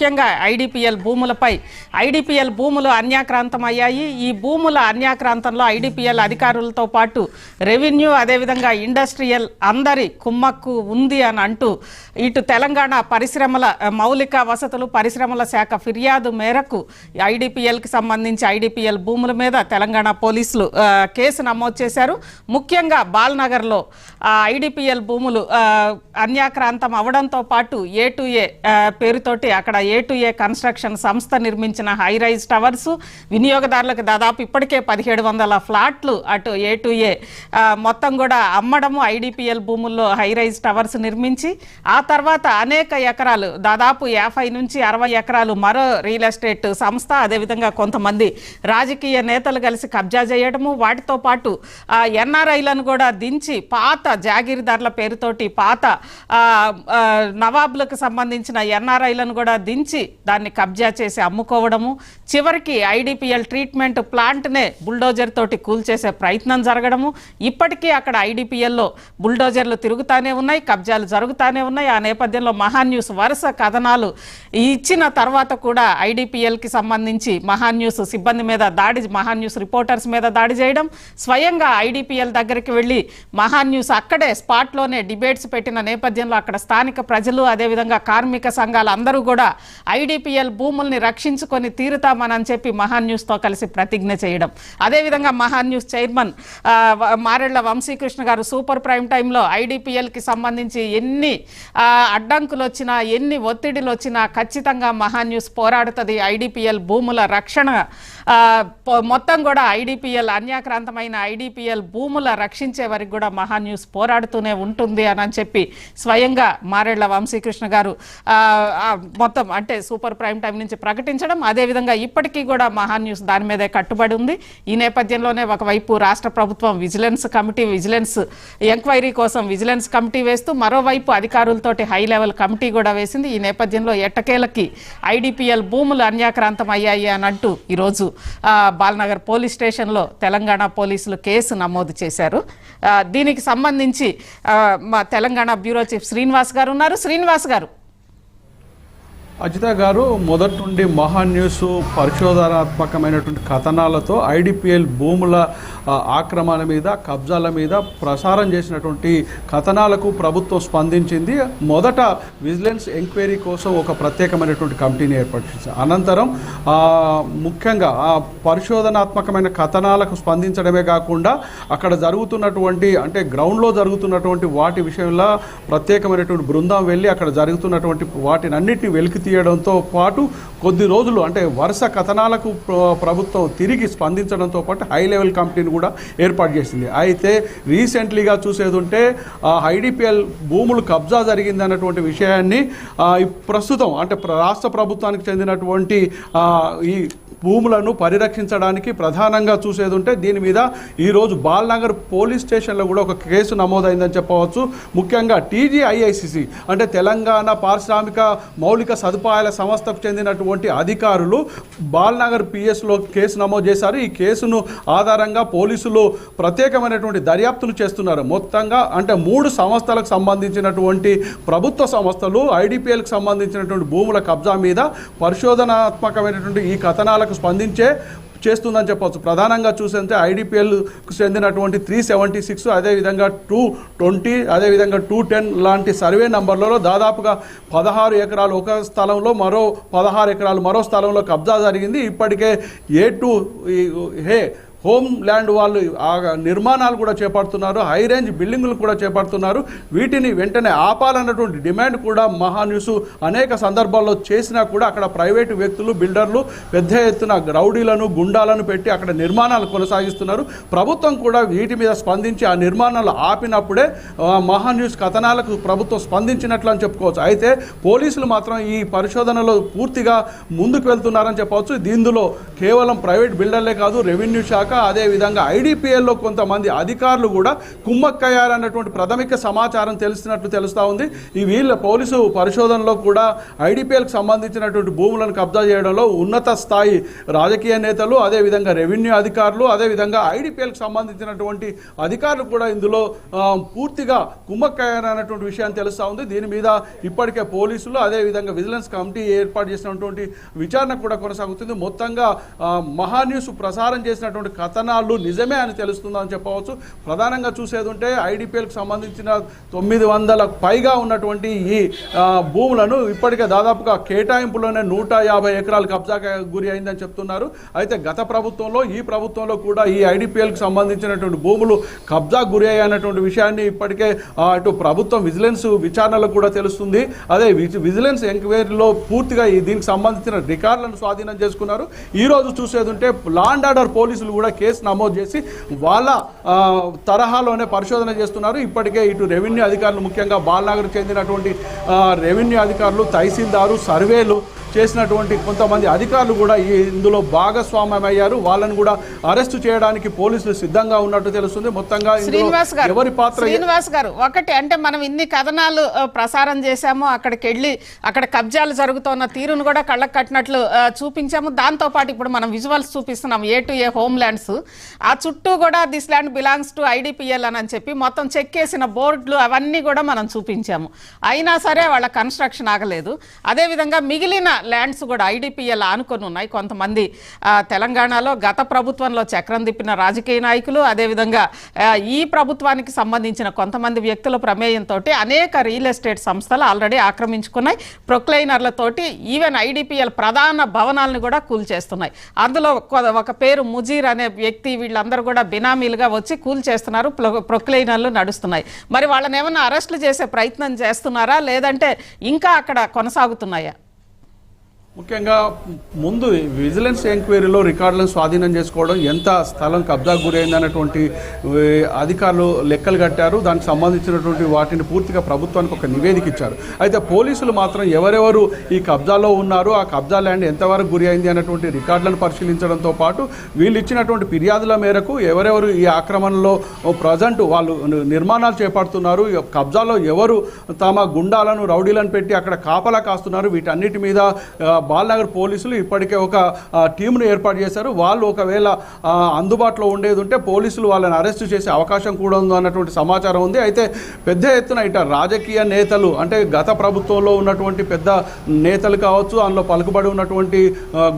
ముఖ్యంగా ఐడిపిఎల్ భూములపై ఐడిపిఎల్ భూములు అన్యాక్రాంతమయ్యాయి. ఈ భూముల అన్యాక్రాంతంలో ఐడిపిఎల్ అధికారులతో పాటు రెవెన్యూ అదేవిధంగా ఇండస్ట్రియల్ అందరి కుమ్మక్కు ఉంది అని అంటూ ఇటు తెలంగాణ పరిశ్రమల మౌలిక వసతులు పరిశ్రమల శాఖ ఫిర్యాదు మేరకు ఐడిపిఎల్కి సంబంధించి ఐడిపిఎల్ భూముల మీద తెలంగాణ పోలీసులు కేసు నమోదు చేశారు. ముఖ్యంగా బాల్నగర్లో ఐడిపిఎల్ భూములు అన్యాక్రాంతం అవడంతో పాటు A2A పేరుతోటి అక్కడ A2A కన్స్ట్రక్షన్ సంస్థ నిర్మించిన హై రైజ్ టవర్స్ వినియోగదారులకు దాదాపు ఇప్పటికే 1700 ఫ్లాట్లు అటు A2A మొత్తం కూడా అమ్మడము ఐడిపిఎల్ భూముల్లో హై రైజ్ టవర్స్ నిర్మించి ఆ తర్వాత అనేక ఎకరాలు దాదాపు 50 నుంచి 60 ఎకరాలు మరో రియల్ ఎస్టేట్ సంస్థ అదేవిధంగా కొంతమంది రాజకీయ నేతలు కలిసి కబ్జా చేయడము వాటితో పాటు ఎన్ఆర్ఐలను కూడా దించి పాత జాగీర్దారుల పేరుతోటి పాత నవాబులకు సంబంధించిన ఎన్ఆర్ఐలను కూడా దించి దాన్ని కబ్జా చేసి అమ్ముకోవడము చివరికి ఐడిపిఎల్ ట్రీట్మెంట్ ప్లాంట్నే బుల్డోజర్ తోటి కూల్చేసే ప్రయత్నం జరగడము ఇప్పటికీ అక్కడ ఐడిపిఎల్లో బుల్డోజర్లు తిరుగుతానే ఉన్నాయి కబ్జాలు జరుగుతానే ఉన్నాయి. ఆ నేపథ్యంలో మహాన్యూస్ వరుస కథనాలు ఇచ్చిన తర్వాత కూడా ఐడిపిఎల్కి సంబంధించి మహాన్యూస్ సిబ్బంది మీద దాడి మహాన్యూస్ రిపోర్టర్స్ మీద దాడి చేయడం స్వయంగా ఐడిపిఎల్ దగ్గరికి వెళ్ళి మహాన్యూస్ అక్కడే స్పాట్లోనే డిబేట్స్ పెట్టిన నేపథ్యంలో అక్కడ స్థానిక ప్రజలు అదేవిధంగా కార్మిక సంఘాలు అందరూ కూడా ఐడిపిఎల్ భూముల్ని రక్షించుకొని తీరుతామని చెప్పి మహాన్యూస్తో కలిసి ప్రతిజ్ఞ చేయడం అదేవిధంగా మహాన్యూస్ చైర్మన్ మారెళ్ల వంశీకృష్ణ గారు సూపర్ ప్రైమ్ టైంలో ఐడిపిఎల్కి సంబంధించి ఎన్ని అడ్డంకులు వచ్చినా ఎన్ని ఒత్తిడిలు వచ్చినా ఖచ్చితంగా మహాన్యూస్ పోరాడుతుంది ఐడిపిఎల్ భూముల రక్షణ మొత్తం కూడా ఐడిపిఎల్ అన్యాక్రాంతమైన ఐడిపిఎల్ భూముల రక్షించే వరకు కూడా మహాన్యూస్ పోరాడుతూనే ఉంటుంది అని చెప్పి స్వయంగా మారెళ్ల వంశీకృష్ణ గారు మొత్తం అంటే సూపర్ ప్రైమ్ టైం నుంచి ప్రకటించడం అదేవిధంగా ఇప్పటికీ కూడా మహాన్యూస్ దాని మీదే కట్టుబడి ఉంది. ఈ నేపథ్యంలోనే ఒకవైపు రాష్ట్ర ప్రభుత్వం విజిలెన్స్ ఎంక్వైరీ కోసం విజిలెన్స్ కమిటీ వేస్తూ మరోవైపు అధికారులతోటి హై లెవెల్ కమిటీ కూడా వేసింది. ఈ నేపథ్యంలో ఎట్టకేలకి ఐడిపిఎల్ భూములు అన్యాక్రాంతం అయ్యాయి అని అంటూ ఈరోజు బాల్నగర్ పోలీస్ స్టేషన్లో తెలంగాణ పోలీసులు కేసు నమోదు చేశారు. దీనికి సంబంధించి మా తెలంగాణ బ్యూరో చీఫ్ శ్రీనివాస్ గారు ఉన్నారు. శ్రీనివాస్ గారు. అజిత గారు, మొదటి నుండి మహాన్యూస్ పరిశోధనాత్మకమైనటువంటి కథనాలతో ఐడిపిఎల్ భూముల ఆక్రమణ మీద కబ్జాల మీద ప్రసారం చేసినటువంటి కథనాలకు ప్రభుత్వం స్పందించింది. మొదట విజిలెన్స్ ఎంక్వైరీ కోసం ఒక ప్రత్యేకమైనటువంటి కమిటీని ఏర్పాటు చేసింది. అనంతరం ముఖ్యంగా పరిశోధనాత్మకమైన కథనాలకు స్పందించడమే కాకుండా అక్కడ జరుగుతున్నటువంటి అంటే గ్రౌండ్లో జరుగుతున్నటువంటి వాటి విషయంలో ప్రత్యేకమైనటువంటి బృందం వెళ్ళి అక్కడ జరుగుతున్నటువంటి వాటిని అన్నింటినీ వెలికి తీయడంతో పాటు కొద్ది రోజులు అంటే వరుస కథనాలకు ప్రభుత్వం తిరిగి స్పందించడంతో పాటు హై లెవెల్ కమిటీని కూడా ఏర్పాటు చేసింది. అయితే రీసెంట్లీగా చూసేది ఉంటే ఐడిపిఎల్ భూములు కబ్జా జరిగింది అన్నటువంటి విషయాన్ని ప్రస్తుతం అంటే రాష్ట్ర ప్రభుత్వానికి చెందినటువంటి ఈ భూములను పరిరక్షించడానికి ప్రధానంగా చూసేది ఉంటే దీని మీద ఈరోజు బాల్నగర్ పోలీస్ స్టేషన్లో కూడా ఒక కేసు నమోదైందని చెప్పవచ్చు. ముఖ్యంగా TGIICC అంటే తెలంగాణ పారిశ్రామిక మౌలిక సదుపాయాల సంస్థకు చెందినటువంటి అధికారులు బాల్నగర్ PSలో కేసు నమోదు చేశారు. ఈ కేసును ఆధారంగా పోలీసులు ప్రత్యేకమైనటువంటి దర్యాప్తులు చేస్తున్నారు. మొత్తంగా అంటే 3 సంస్థలకు సంబంధించినటువంటి ప్రభుత్వ సంస్థలు ఐడిపిఎల్కి సంబంధించినటువంటి భూముల కబ్జా మీద పరిశోధనాత్మకమైనటువంటి ఈ కథనాలకు చేస్తుందని చెప్పవచ్చు. ప్రధానంగా చూస్తే ఐడిపిఎల్కు చెందినటువంటి 376 అదేవిధంగా 220 అదేవిధంగా 210 లాంటి సర్వే నంబర్లలో దాదాపుగా 16 ఎకరాలు ఒక స్థలంలో మరో 16 ఎకరాలు మరో స్థలంలో కబ్జా జరిగింది. ఇప్పటికే A2A హోమ్ ల్యాండ్ వాళ్ళు ఆ నిర్మాణాలు కూడా చేపడుతున్నారు, హై రేంజ్ బిల్డింగులు కూడా చేపడుతున్నారు. వీటిని వెంటనే ఆపాలన్నటువంటి డిమాండ్ కూడా మహాన్యూస్ అనేక సందర్భాల్లో చేసినా కూడా అక్కడ ప్రైవేటు వ్యక్తులు బిల్డర్లు పెద్ద ఎత్తున రౌడీలను గుండాలను పెట్టి అక్కడ నిర్మాణాలు కొనసాగిస్తున్నారు. ప్రభుత్వం కూడా వీటి మీద స్పందించి ఆ నిర్మాణాలు ఆపినప్పుడే మహాన్యూస్ కథనాలకు ప్రభుత్వం స్పందించినట్లు అని చెప్పుకోవచ్చు. అయితే పోలీసులు మాత్రం ఈ పరిశోధనలో పూర్తిగా ముందుకు వెళ్తున్నారని చెప్పవచ్చు. దీనిలో కేవలం ప్రైవేట్ బిల్డర్లే కాదు రెవెన్యూ శాఖ శాఖ అదేవిధంగా ఐడిపిఎల్లో కొంతమంది అధికారులు కూడా కుమ్మక్కయ్యారన్నటువంటి ప్రాథమిక సమాచారం తెలుస్తూ ఉంది. ఈ వీళ్ళ పోలీసు పరిశోధనలో కూడా ఐడిపిఎల్కి సంబంధించినటువంటి భూములను కబ్జా చేయడంలో ఉన్నత స్థాయి రాజకీయ నేతలు అదేవిధంగా రెవెన్యూ అధికారులు అదేవిధంగా ఐడిపిఎల్కి సంబంధించినటువంటి అధికారులు కూడా ఇందులో పూర్తిగా కుమ్మక్కయ్యారన్నటువంటి విషయాన్ని తెలుస్తూ ఉంది. దీని మీద ఇప్పటికే పోలీసులు అదేవిధంగా విజిలెన్స్ కమిటీ ఏర్పాటు చేసినటువంటి విచారణ కూడా కొనసాగుతుంది. మొత్తంగా మహాన్యూస్ ప్రసారం చేసినటువంటి కథనాలు నిజమే అని తెలుస్తుందని చెప్పవచ్చు. ప్రధానంగా చూసేది ఉంటే ఐడిపిఎల్కి సంబంధించిన 900 పైగా ఉన్నటువంటి ఈ భూములను ఇప్పటికే దాదాపుగా కేటాయింపులోనే 150 ఎకరాలు కబ్జా గురి అయిందని చెప్తున్నారు. అయితే గత ప్రభుత్వంలో ఈ ప్రభుత్వంలో కూడా ఈ ఐడిపిఎల్కి సంబంధించినటువంటి భూములు కబ్జా గురి అయ్యాయన్నటువంటి విషయాన్ని ఇప్పటికే అటు ప్రభుత్వం విజిలెన్స్ విచారణలో కూడా తెలుస్తుంది. అదే విజిలెన్స్ ఎంక్వైరీలో పూర్తిగా దీనికి సంబంధించిన రికార్డులను స్వాధీనం చేసుకున్నారు. ఈ రోజు చూసేది ఉంటే లా అండ్ ఆర్డర్ పోలీసులు కూడా కేసు నమోదు చేసి వాళ్ళ తరహాలోనే పరిశోధన చేస్తున్నారు. ఇప్పటికే ఇటు రెవెన్యూ అధికారులు ముఖ్యంగా బాలనగర్ చెందినటువంటి రెవెన్యూ అధికారులు తహసీల్దారు సర్వేలు చేసినటువంటి కొంతమంది అధికారులు కూడా ఇందులో భాగస్వామ్యం అయ్యారు. వాళ్ళని కూడా అరెస్టు చేయడానికి పోలీసులు సిద్ధంగా ఉన్నట్టు తెలుస్తుంది. మొత్తంగా ఎవరి పాత్ర శ్రీనివాస్ గారు ఒకటి అంటే మనం ఇన్ని కథనాలు ప్రసారం చేశాము, అక్కడికి వెళ్ళి అక్కడ కబ్జాలు జరుగుతున్న తీరును కూడా కళ్ళకు కట్టినట్లు చూపించాము. దాంతోపాటు ఇప్పుడు మనం విజువల్స్ చూపిస్తున్నాం A2A హోమ్ ల్యాండ్స్, ఆ చుట్టూ కూడా this land belongs to IDPL అని చెప్పి మొత్తం చెక్ చేసిన బోర్డులు అవన్నీ కూడా మనం చూపించాము. అయినా సరే వాళ్ళ కన్స్ట్రక్షన్ ఆగలేదు. అదేవిధంగా మిగిలిన ల్యాండ్స్ కూడా ఐడిపిఎల్ ఆనుకొని ఉన్నాయి. కొంతమంది తెలంగాణలో గత ప్రభుత్వంలో చక్రం తిప్పిన రాజకీయ నాయకులు అదేవిధంగా ఈ ప్రభుత్వానికి సంబంధించిన కొంతమంది వ్యక్తుల ప్రమేయంతో అనేక రియల్ ఎస్టేట్ సంస్థలు ఆల్రెడీ ఆక్రమించుకున్నాయి. ప్రొక్లైనర్లతోటి ఈవెన్ ఐడిపిఎల్ ప్రధాన భవనాలను కూడా కూల్చేస్తున్నాయి. అందులో ఒక పేరు ముజీర్ అనే వ్యక్తి, వీళ్ళందరూ కూడా బినామీలుగా వచ్చి కూల్చేస్తున్నారు. ప్రొక్లైనర్లు నడుస్తున్నాయి. మరి వాళ్ళని ఏమన్నా అరెస్టులు చేసే ప్రయత్నం చేస్తున్నారా లేదంటే ఇంకా అక్కడ కొనసాగుతున్నాయా? ముఖ్యంగా ముందు విజిలెన్స్ ఎంక్వైరీలో రికార్డులను స్వాధీనం చేసుకోవడం, ఎంత స్థలం కబ్జా గురైందన్నటువంటి అధికారులు లెక్కలు కట్టారు. దానికి సంబంధించినటువంటి వాటిని పూర్తిగా ప్రభుత్వానికి ఒక నివేదిక ఇచ్చారు. అయితే పోలీసులు మాత్రం ఎవరెవరు ఈ కబ్జాలో ఉన్నారు, ఆ కబ్జా ల్యాండ్ ఎంతవరకు గురి అయింది అన్నటువంటి రికార్డులను పరిశీలించడంతో పాటు వీళ్ళు ఇచ్చినటువంటి ఫిర్యాదుల మేరకు ఎవరెవరు ఈ ఆక్రమణలో ప్రజెంట్ వాళ్ళు నిర్మాణాలు చేపడుతున్నారు, కబ్జాలో ఎవరు తమ గుండాలను రౌడీలను పెట్టి అక్కడ కాపలా కాస్తున్నారు, వీటన్నిటి మీద బాలనగర్ పోలీసులు ఇప్పటికే ఒక టీంను ఏర్పాటు చేశారు. వాళ్ళు ఒకవేళ అందుబాటులో ఉండేది ఉంటే పోలీసులు వాళ్ళని అరెస్టు చేసే అవకాశం కూడా ఉంది అన్నటువంటి సమాచారం ఉంది. అయితే పెద్ద ఎత్తున ఇట రాజకీయ నేతలు అంటే గత ప్రభుత్వంలో ఉన్నటువంటి పెద్ద నేతలు కావచ్చు, అందులో పలుకుబడి ఉన్నటువంటి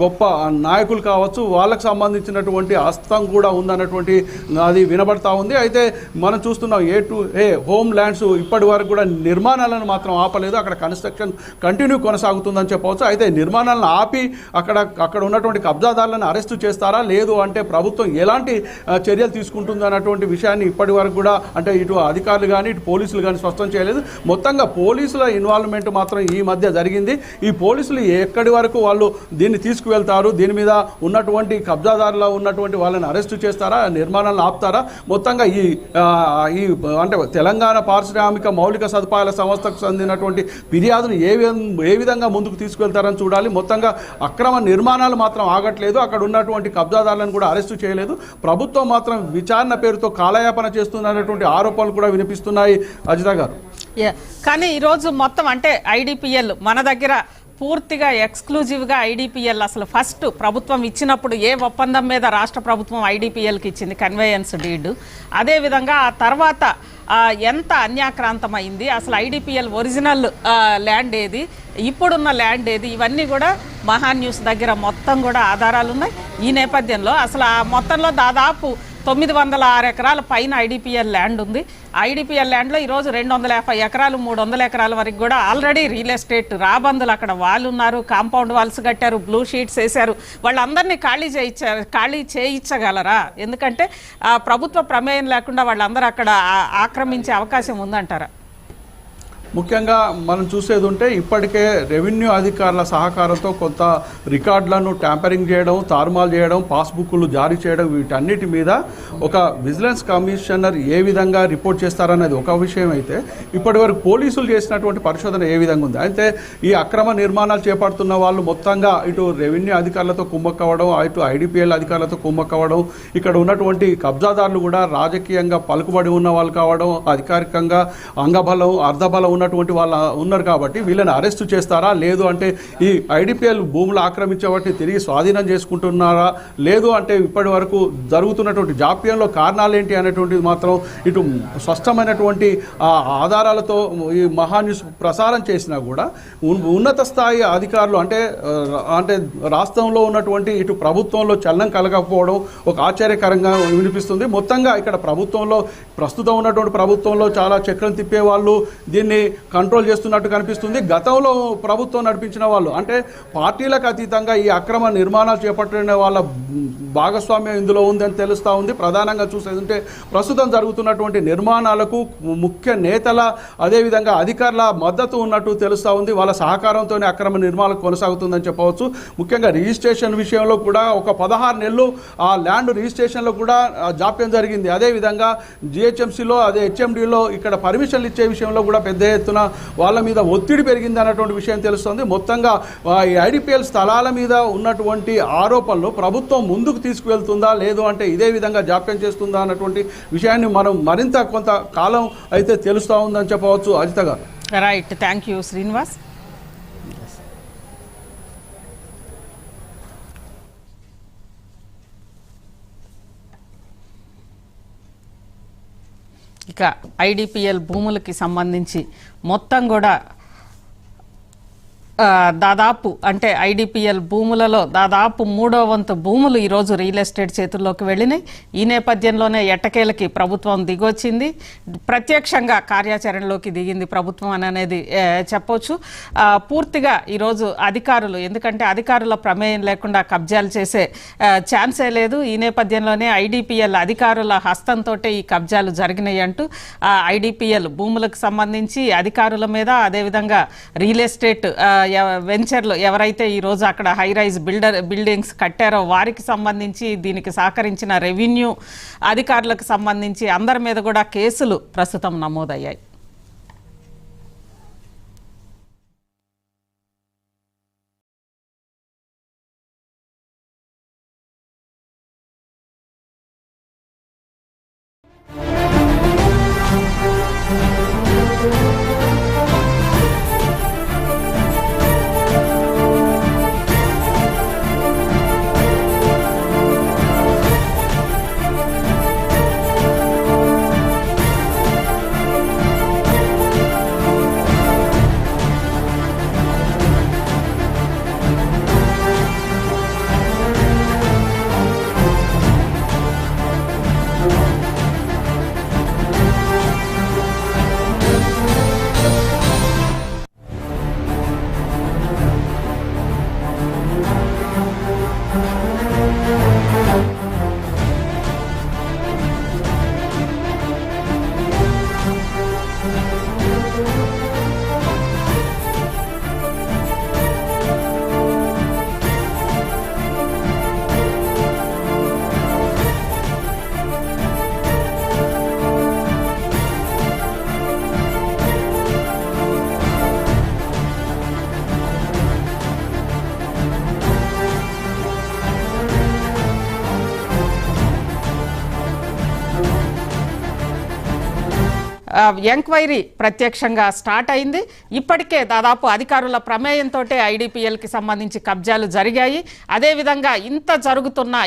గొప్ప నాయకులు కావచ్చు, వాళ్ళకు సంబంధించినటువంటి హస్తం కూడా ఉందన్నటువంటి అది వినబడతా ఉంది. అయితే మనం చూస్తున్నాం A2A హోమ్ ల్యాండ్స్ ఇప్పటి వరకు కూడా నిర్మాణాలను మాత్రం ఆపలేదు. అక్కడ కన్స్ట్రక్షన్ కంటిన్యూ కొనసాగుతుందని చెప్పవచ్చు. అయితే నిర్మాణాలను ఆపి అక్కడ ఉన్నటువంటి కబ్జాదారులను అరెస్టు చేస్తారా లేదు అంటే ప్రభుత్వం ఎలాంటి చర్యలు తీసుకుంటుంది అన్నటువంటి విషయాన్ని ఇప్పటి వరకు కూడా అంటే ఇటు అధికారులు కానీ ఇటు పోలీసులు కానీ స్పష్టం చేయలేదు. మొత్తంగా పోలీసుల ఇన్వాల్వ్మెంట్ మాత్రం ఈ మధ్య జరిగింది. ఈ పోలీసులు ఎక్కడి వరకు వాళ్ళు దీన్ని తీసుకువెళ్తారు, దీని మీద ఉన్నటువంటి కబ్జాదారులు ఉన్నటువంటి వాళ్ళని అరెస్టు చేస్తారా, నిర్మాణాలను ఆపుతారా, మొత్తంగా ఈ అంటే తెలంగాణ పారిశ్రామిక మౌలిక సదుపాయాల సంస్థకు చెందినటువంటి ఫిర్యాదును ఏ విధంగా ముందుకు తీసుకువెళ్తారని చూడాలి. మొత్తంగా అక్రమ నిర్మాణాలు మాత్రం ఆగట్లేదు. అక్కడ ఉన్నటువంటి కబ్జాదారులను కూడా అరెస్టు చేయలేదు. ప్రభుత్వం మాత్రం విచారణ పేరుతో కాలయాపన చేస్తున్నటువంటి ఆరోపణలు కూడా వినిపిస్తున్నాయి. అజిత గారు కానీ ఈరోజు మొత్తం అంటే ఐడిపిఎల్ మన దగ్గర పూర్తిగా ఎక్స్క్లూజివ్గా ఐడిపిఎల్ అసలు ఫస్ట్ ప్రభుత్వం ఇచ్చినప్పుడు ఏ ఒప్పందం మీద రాష్ట్ర ప్రభుత్వం ఐడిపిఎల్కి ఇచ్చింది కన్వేయన్స్ డీడ్, అదేవిధంగా ఆ తర్వాత ఎంత అన్యాక్రాంతమైంది, అసలు ఐడిపిఎల్ ఒరిజినల్ ల్యాండ్ ఏది, ఇప్పుడున్న ల్యాండ్ ఏది, ఇవన్నీ కూడా మహాన్యూస్ దగ్గర మొత్తం కూడా ఆధారాలు ఉన్నాయి. ఈ నేపథ్యంలో అసలు ఆ మొత్తంలో దాదాపు 906 ఎకరాల పైన ఐడిపిఎల్ ల్యాండ్ ఉంది. ఐడిపిఎల్ ల్యాండ్లో ఈరోజు 250 ఎకరాలు 300 ఎకరాల వరకు కూడా ఆల్రెడీ రియల్ ఎస్టేట్ రాబందులు అక్కడ వాళ్ళు ఉన్నారు, కాంపౌండ్ వాల్స్ కట్టారు, బ్లూ షీట్స్ వేశారు. వాళ్ళందరినీ ఖాళీ చేయించగలరా? ఎందుకంటే ప్రభుత్వ ప్రమేయం లేకుండా వాళ్ళందరూ అక్కడ ఆక్రమించే అవకాశం ఉందంటారా? ముఖ్యంగా మనం చూసేది ఉంటే ఇప్పటికే రెవెన్యూ అధికారుల సహకారంతో కొంత రికార్డులను ట్యాంపరింగ్ చేయడం, తారుమాలు చేయడం, పాస్బుక్లు జారీ చేయడం, వీటన్నిటి మీద ఒక విజిలెన్స్ కమిషనర్ ఏ విధంగా రిపోర్ట్ చేస్తారనేది ఒక విషయం అయితే, ఇప్పటివరకు పోలీసులు చేసినటువంటి పరిశోధన ఏ విధంగా ఉంది అయితే ఈ అక్రమ నిర్మాణాలు చేపడుతున్న వాళ్ళు మొత్తంగా ఇటు రెవెన్యూ అధికారులతో కుమ్మక్కవడం, ఇటు ఐడిపిఎల్ అధికారులతో కుమ్మక్కవడం, ఇక్కడ ఉన్నటువంటి కబ్జాదారులు కూడా రాజకీయంగా పలుకుబడి ఉన్న వాళ్ళు కావడం, అధికారికంగా అంగబలం అర్ధబలం ఉన్నటువంటి వాళ్ళు ఉన్నారు కాబట్టి వీళ్ళని అరెస్టు చేస్తారా, లేదు అంటే ఈ ఐడిపిఎల్ భూములు ఆక్రమించే వాటిని తిరిగి స్వాధీనం చేసుకుంటున్నారా, లేదు అంటే ఇప్పటి వరకు జరుగుతున్నటువంటి జాప్యంలో కారణాలు ఏంటి అనేటువంటిది మాత్రం ఇటు స్పష్టమైనటువంటి ఆధారాలతో ఈ మహాన్యూస్ ప్రసారం చేసినా కూడా ఉన్నత స్థాయి అధికారులు అంటే రాష్ట్రంలో ఉన్నటువంటి ఇటు ప్రభుత్వంలో చలనం కలగకపోవడం ఒక ఆశ్చర్యకరంగా వినిపిస్తుంది. మొత్తంగా ఇక్కడ ప్రభుత్వంలో ప్రస్తుతం ఉన్నటువంటి ప్రభుత్వంలో చాలా చక్రం తిప్పే వాళ్ళు దీన్ని కంట్రోల్ చేస్తున్నట్టు కనిపిస్తుంది. గతంలో ప్రభుత్వం నడిపించిన వాళ్ళు అంటే పార్టీలకు అతీతంగా ఈ అక్రమ నిర్మాణాలు చేపట్టిన వాళ్ళ భాగస్వామ్యం ఇందులో ఉందని తెలుస్తూ ఉంది. ప్రధానంగా చూసేది ఉంటే ప్రస్తుతం జరుగుతున్నటువంటి నిర్మాణాలకు ముఖ్య నేతల అదేవిధంగా అధికారుల మద్దతు ఉన్నట్టు తెలుస్తూ ఉంది. వాళ్ళ సహకారంతోనే అక్రమ నిర్మాణం కొనసాగుతుందని చెప్పవచ్చు. ముఖ్యంగా రిజిస్ట్రేషన్ విషయంలో కూడా ఒక 16 నెలలు ఆ ల్యాండ్ రిజిస్ట్రేషన్లో కూడా జాప్యం జరిగింది. అదేవిధంగా జిహెచ్ఎంసీలో హెచ్ఎండిలో ఇక్కడ పర్మిషన్లు ఇచ్చే విషయంలో కూడా పెద్ద ఎత్తున వాళ్ళ మీద ఒత్తిడి పెరిగింది అన్నటువంటి విషయం తెలుస్తుంది. మొత్తంగా ఈ ఐడిపిఎల్ స్థలాల మీద ఉన్నటువంటి ఆరోపణలు ప్రభుత్వం ముందుకు తీసుకువెళ్తుందా, లేదు అంటే ఇదే విధంగా జాప్యం చేస్తుందా అన్నటువంటి విషయాన్ని మనం మరింత కొంత కాలం అయితే తెలుస్తూ ఉందని చెప్పవచ్చు. అజిత గారు. Right, thank you Srinivas. ఇక ఐడిపిఎల్ భూములకి సంబంధించి మొత్తం కూడా దాదాపు అంటే ఐడిపిఎల్ భూములలో దాదాపు 3వ వంతు భూములు ఈరోజు రియల్ ఎస్టేట్ చేతుల్లోకి వెళ్ళినాయి. ఈ నేపథ్యంలోనే ఎట్టకేలకి ప్రభుత్వం దిగొచ్చింది, ప్రత్యక్షంగా కార్యాచరణలోకి దిగింది ప్రభుత్వం అనేది చెప్పొచ్చు. పూర్తిగా ఈరోజు అధికారులు, ఎందుకంటే అధికారుల ప్రమేయం లేకుండా కబ్జాలు చేసే ఛాన్సే లేదు. ఈ నేపథ్యంలోనే ఐడిపిఎల్ అధికారుల హస్తంతో ఈ కబ్జాలు జరిగినాయి అంటూ ఐడిపిఎల్ భూములకు సంబంధించి అధికారుల మీద, అదేవిధంగా రియల్ ఎస్టేట్ వెంచర్లు ఎవరైతే ఈరోజు అక్కడ హై రైజ్ బిల్డింగ్స్ కట్టారో వారికి సంబంధించి, దీనికి సహకరించిన రెవెన్యూ అధికారులకు సంబంధించి అందరి మీద కూడా కేసులు ప్రస్తుతం నమోదయ్యాయి. ఎంక్వైరీ ప్రత్యక్షంగా స్టార్ట్ అయింది. ఇప్పటికే దాదాపు అధికారుల ప్రమేయంతో ఐడిపిఎల్కి సంబంధించి కబ్జాలు జరిగాయి. అదేవిధంగా ఇంత జరుగుతున్నా